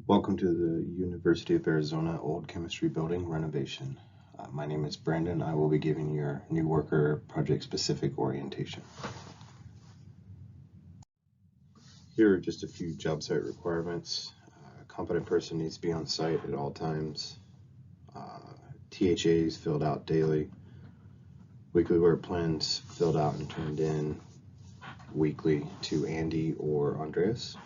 Welcome to the University of Arizona Old Chemistry Building renovation. My name is Brandon. I will be giving your new worker project-specific orientation. Here are just a few job site requirements. A competent person needs to be on site at all times. THAs filled out daily. Weekly work plans filled out and turned in weekly to Andy or Andreas.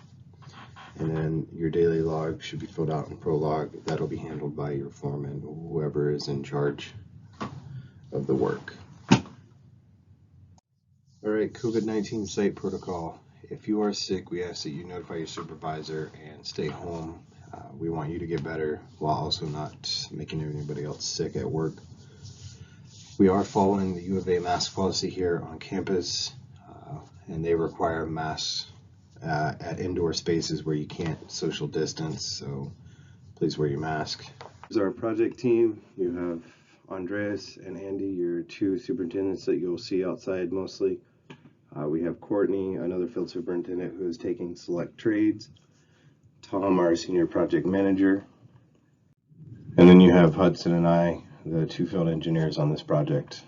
And then your daily log should be filled out in Prolog. That'll be handled by your foreman or whoever is in charge of the work. All right, COVID-19 site protocol. If you are sick, we ask that you notify your supervisor and stay home. We want you to get better while also not making anybody else sick at work. We are following the UofA mask policy here on campus, and they require masks at indoor spaces where you can't social distance, so please wear your mask. Here's our project team. You have Andreas and Andy, your two superintendents that you'll see outside mostly. We have Courtney, another field superintendent who is taking select trades. Tom, our senior project manager. And then you have Hudson and I, the two field engineers on this project.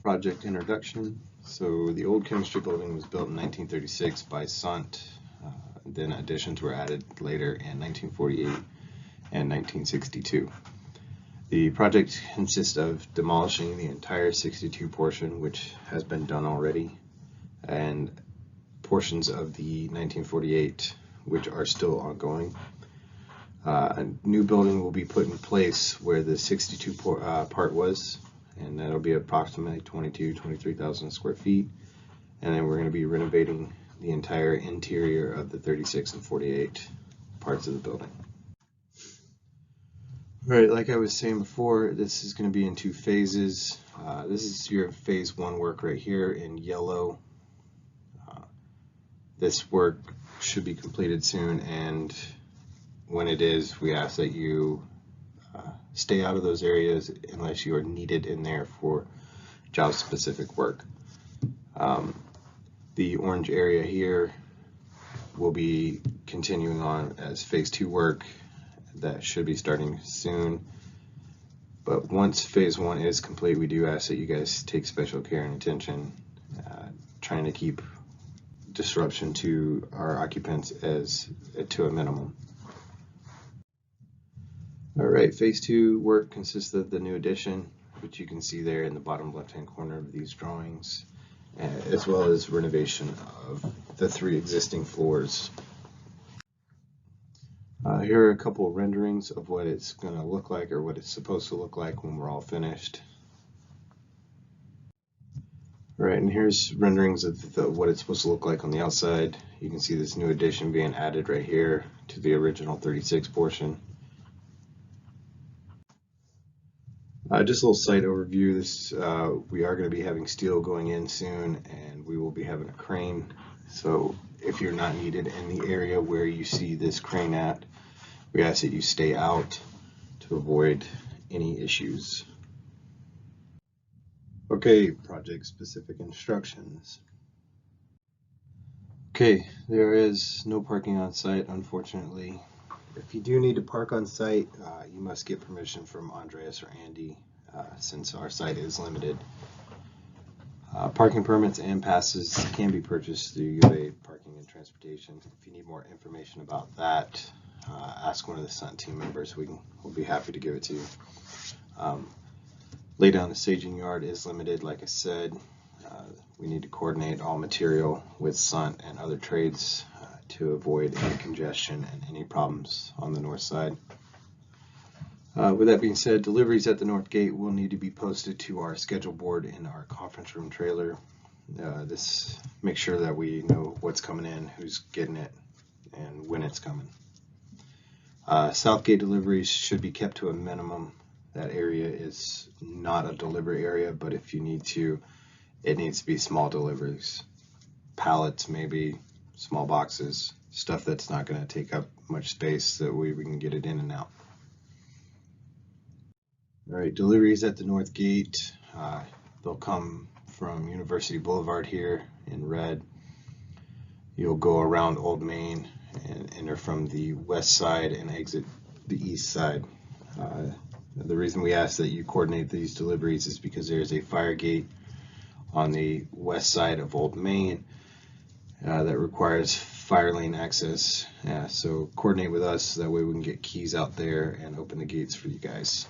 Project introduction. So the old chemistry building was built in 1936 by Sundt. Then additions were added later in 1948 and 1962. The project consists of demolishing the entire 62 portion, which has been done already, and portions of the 1948, which are still ongoing. A new building will be put in place where the 62 part was, and that'll be approximately 23,000 square feet. And then we're going to be renovating the entire interior of the 36 and 48 parts of the building. All right, like I was saying before, this is going to be in two phases. This is your phase one work right here in yellow. This work should be completed soon, and when it is, we ask that you stay out of those areas unless you are needed in there for job-specific work. The orange area here will be continuing on as phase two work. That should be starting soon. But once phase one is complete, we do ask that you guys take special care and attention, trying to keep disruption to our occupants to a minimum. All right, phase two work consists of the new addition, which you can see there in the bottom left-hand corner of these drawings, as well as renovation of the three existing floors. Here are a couple of renderings of what it's going to look like, or what it's supposed to look like when we're all finished. All right, and here's renderings of what it's supposed to look like on the outside. You can see this new addition being added right here to the original 36 portion. Just a little site overview. We are going to be having steel going in soon, and we will be having a crane. So if you're not needed in the area where you see this crane at, we ask that you stay out to avoid any issues. Okay, project specific instructions. Okay, there is no parking on site, unfortunately. If you do need to park on site, you must get permission from Andreas or Andy, since our site is limited. Parking permits and passes can be purchased through UofA Parking and Transportation. If you need more information about that, ask one of the Sundt team members. We'll be happy to give it to you. Lay down the staging yard is limited, like I said. We need to coordinate all material with Sundt and other trades to avoid any congestion and any problems on the north side. With that being said, deliveries at the north gate will need to be posted to our schedule board in our conference room trailer. This makes sure that we know what's coming in, who's getting it, and when it's coming. South gate deliveries should be kept to a minimum. That area is not a delivery area, but if you need to, it needs to be small deliveries. Pallets, maybe, small boxes, stuff that's not going to take up much space so we can get it in and out. All right, deliveries at the north gate. They'll come from University Boulevard here in red. You'll go around Old Main and enter from the west side and exit the east side. The reason we ask that you coordinate these deliveries is because there's a fire gate on the west side of Old Main that requires fire lane access. So coordinate with us so that way we can get keys out there and open the gates for you guys.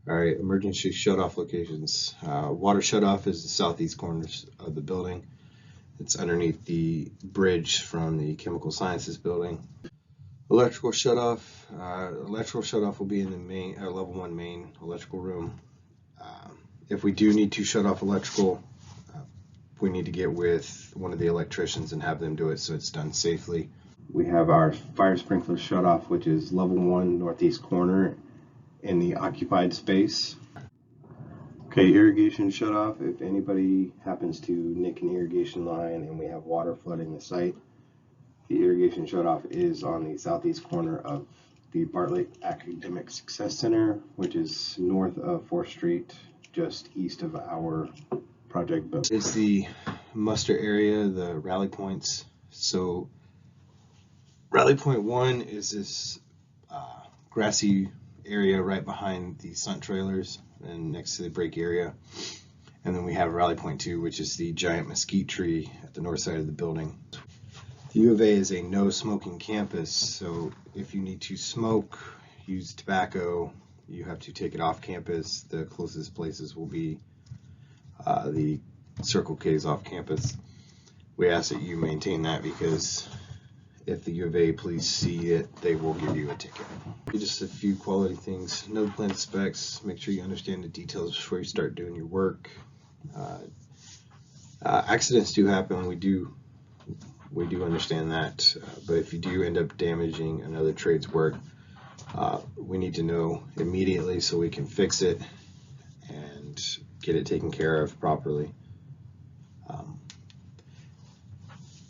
All right, emergency shutoff locations. Water shutoff is the southeast corners of the building. It's underneath the bridge from the chemical sciences building. Electrical shutoff. Electrical shutoff will be in the main level 1 main electrical room. If we do need to shut off electrical, we need to get with one of the electricians and have them do it so it's done safely. We have our fire sprinkler shutoff, which is level 1 northeast corner in the occupied space. Okay, irrigation shutoff. If anybody happens to nick an irrigation line and we have water flooding the site, the irrigation shutoff is on the southeast corner of the Bartlett Academic Success Center, which is north of 4th Street, just east of our project building. It's the muster area, the rally points. So rally point 1 is this grassy area right behind the Sundt trailers and next to the brake area. And then we have rally point 2, which is the giant mesquite tree at the north side of the building. The U of A is a no smoking campus, so if you need to smoke, use tobacco, you have to take it off campus. The closest places will be the Circle K's off campus. We ask that you maintain that because if the U of A police see it, they will give you a ticket. Just a few quality things. Know the plant specs. Make sure you understand the details before you start doing your work. Accidents do happen. We do understand that. But if you do end up damaging another trade's work, we need to know immediately so we can fix it and get it taken care of properly.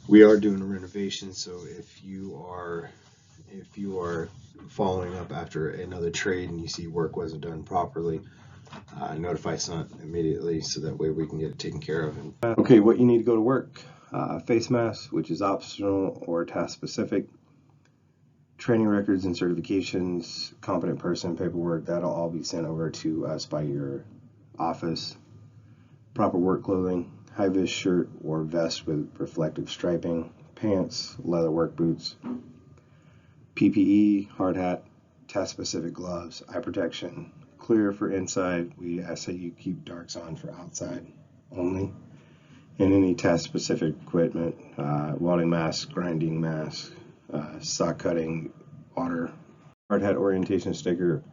We are doing a renovation, so if you are following up after another trade and you see work wasn't done properly, notify Sundt immediately so that way we can get it taken care of. Okay, what you need to go to work: face mask, which is optional or task specific, training records and certifications, competent person paperwork. That'll all be sent over to us by your office. Proper work clothing: high-vis shirt or vest with reflective striping, pants, leather work boots, PPE, hard hat, task-specific gloves, eye protection. Clear for inside. We ask that you keep darks on for outside only. And any task-specific equipment, welding mask, grinding mask, saw cutting, water. Hard hat orientation sticker.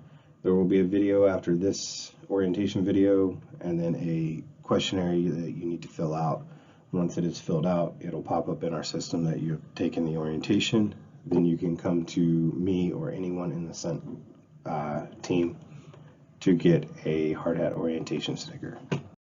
There will be a video after this orientation video and then a questionnaire that you need to fill out. Once it is filled out, it'll pop up in our system that you have taken the orientation. Then you can come to me or anyone in the Sundt team to get a hard hat orientation sticker.